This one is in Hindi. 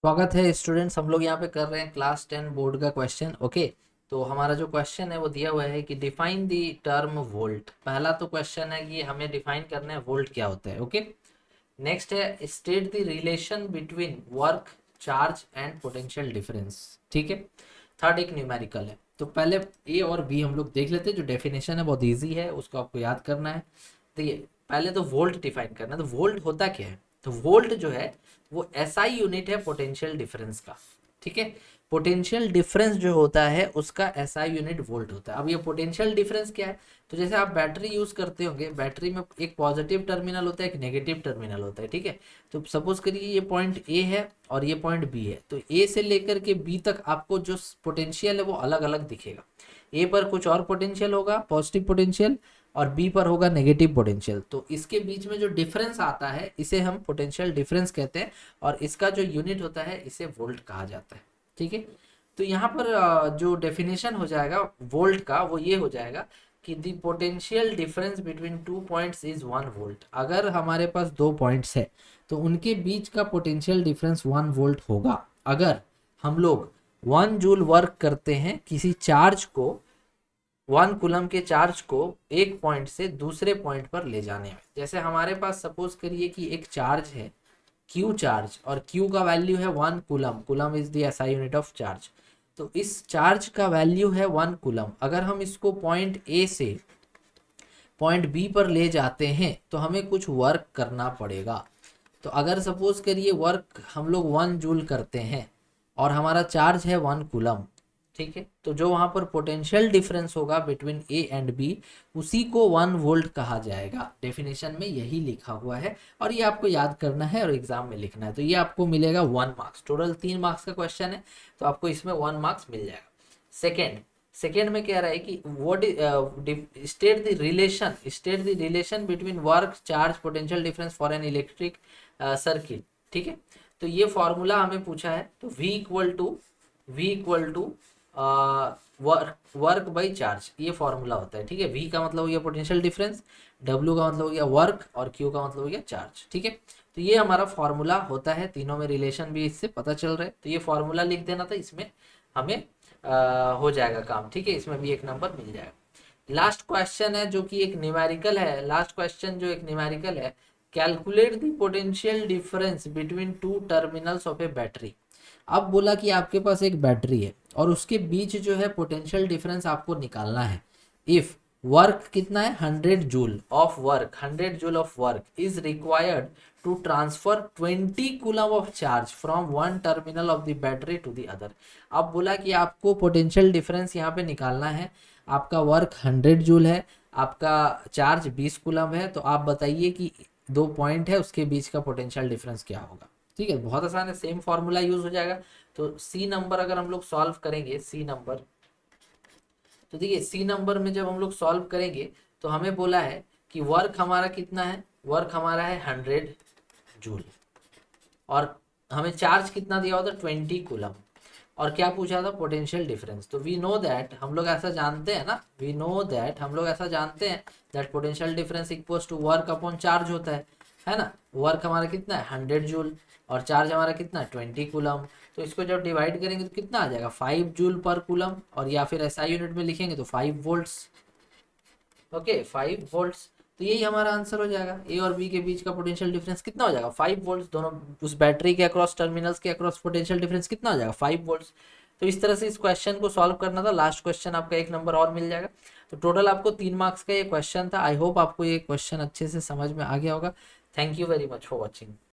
स्वागत है स्टूडेंट्स। हम लोग यहाँ पे कर रहे हैं क्लास 10 बोर्ड का क्वेश्चन। ओके, तो हमारा जो क्वेश्चन है वो दिया हुआ है कि डिफाइन द टर्म वोल्ट। पहला तो क्वेश्चन है कि हमें डिफाइन करना है वोल्ट क्या होता है। ओके, नेक्स्ट है state the relation between work, charge and potential difference. ठीक है, थर्ड एक न्यूमेरिकल है। तो पहले ए और बी हम लोग देख लेते हैं। जो डेफिनेशन है बहुत ईजी है, उसको आपको याद करना है। देखिए, पहले तो वोल्ट डिफाइन करना है। तो वोल्ट होता क्या है? तो वोल्ट जो है वो एसआई यूनिट है पोटेंशियल डिफरेंस का। ठीक है, पोटेंशियल डिफरेंस जो होता है उसका एसआई यूनिट वोल्ट होता है। अब ये पोटेंशियल डिफरेंस क्या है? तो जैसे आप बैटरी यूज करते होंगे, बैटरी में एक पॉजिटिव टर्मिनल होता है, एक नेगेटिव टर्मिनल होता है। ठीक है, तो सपोज करिए ये पॉइंट ए है और ये पॉइंट बी है। तो ए से लेकर के बी तक आपको जो पोटेंशियल है वो अलग अलग दिखेगा। ए पर कुछ और पोटेंशियल होगा, पॉजिटिव पोटेंशियल, और बी पर होगा नेगेटिव पोटेंशियल। तो इसके बीच में जो डिफरेंस आता है इसे हम पोटेंशियल डिफरेंस कहते हैं, और इसका जो यूनिट होता है इसे वोल्ट कहा जाता है। ठीक है, तो यहाँ पर जो डेफिनेशन हो जाएगा वोल्ट का वो ये हो जाएगा कि the potential difference between two points is 1 volt. अगर हमारे पास दो पॉइंट्स है तो उनके बीच का पोटेंशियल डिफरेंस 1 वोल्ट होगा। अगर हम लोग 1 जूल वर्क करते हैं किसी चार्ज को, 1 कूलम के चार्ज को एक पॉइंट से दूसरे पॉइंट पर ले जाने में। जैसे हमारे पास सपोज करिए कि एक चार्ज है क्यू चार्ज, और क्यू का वैल्यू है 1 coulomb. Coulomb is the SI unit of charge. तो इस चार्ज का वैल्यू है 1 कूलम। अगर हम इसको पॉइंट ए से पॉइंट बी पर ले जाते हैं तो हमें कुछ वर्क करना पड़ेगा। तो अगर सपोज करिए वर्क हम लोग 1 जूल करते हैं और हमारा चार्ज है 1 कूलम। ठीक है, तो जो वहां पर पोटेंशियल डिफरेंस होगा बिटवीन ए एंड बी उसी को 1 वोल्ट कहा जाएगा। डेफिनेशन में यही लिखा हुआ है और ये आपको याद करना है और एग्जाम में लिखना है। तो ये आपको मिलेगा 1 मार्क्स। टोटल 3 मार्क्स का क्वेश्चन है, तो आपको इसमें 1 मार्क्स मिल जाएगा। सेकेंड, सेकेंड में कह रहा है कि what state the relation between work, charge, potential difference for an electric circuit. ठीक है, तो ये फॉर्मूला हमें पूछा है। तो V equal to work by charge, ये फॉर्मूला होता है। ठीक है, V का मतलब हो गया पोटेंशियल डिफरेंस, W का मतलब हो गया वर्क, और Q का मतलब हो गया चार्ज। ठीक है, तो ये हमारा फॉर्मूला होता है। तीनों में रिलेशन भी इससे पता चल रहा है, तो ये फॉर्मूला लिख देना था। इसमें हमें हो जाएगा काम। ठीक है, इसमें भी एक नंबर मिल जाएगा। लास्ट क्वेश्चन है जो कि एक न्यूमेरिकल है। लास्ट क्वेश्चन जो एक न्यूमेरिकल है, calculate the potential difference between two terminals of A battery. अब बोला कि आपके पास एक बैटरी है और उसके बीच जो है पोटेंशियल डिफरेंस आपको निकालना है। इफ वर्क कितना है 100 joule of work is required to transfer 20 coulomb of charge from one terminal of the battery to the other. अब बोला कि आपको पोटेंशियल डिफरेंस यहाँ पे निकालना है। आपका वर्क 100 जूल है, आपका चार्ज 20 कूलम है। तो आप बताइए कि दो पॉइंट है उसके बीच का पोटेंशियल डिफरेंस क्या होगा। ठीक है, बहुत आसान है, सेम फॉर्मूला यूज हो जाएगा। तो सी नंबर अगर हम लोग सॉल्व करेंगे, सी नंबर, तो देखिए सी नंबर में जब हम लोग सॉल्व करेंगे तो हमें बोला है कि वर्क हमारा कितना है, वर्क हमारा है 100 जूल, और हमें चार्ज कितना दिया होता 20 कूलम, और क्या पूछा था पोटेंशियल डिफरेंस। तो वी नो दैट, हम लोग ऐसा जानते हैं ना, वी नो दैट हम लोग ऐसा जानते हैं that potential difference equals to work upon charge होता है ना। वर्क हमारा कितना है 100 जूल, और चार्ज हमारा कितना है 20 कूलम। तो इसको जब डिवाइड करेंगे तो कितना आ जाएगा 5 जूल पर कूलम, और या फिर एसआई यूनिट में लिखेंगे तो 5 वोल्ट्स। Okay, 5 volts. तो यही हमारा आंसर हो जाएगा। ए और बी के बीच का पोटेंशियल डिफरेंस कितना हो जाएगा 5 वोल्ट्स। दोनों उस बैटरी के अक्रॉस, टर्मिनल्स के अक्रॉस पोटेंशियल डिफरेंस कितना हो जाएगा 5 वोल्ट्स। तो इस तरह से इस क्वेश्चन को सॉल्व करना था। लास्ट क्वेश्चन आपका एक नंबर और मिल जाएगा। तो टोटल आपको 3 मार्क्स का ये क्वेश्चन था। आई होप आपको ये क्वेश्चन अच्छे से समझ में आ गया होगा। Thank you very much for watching.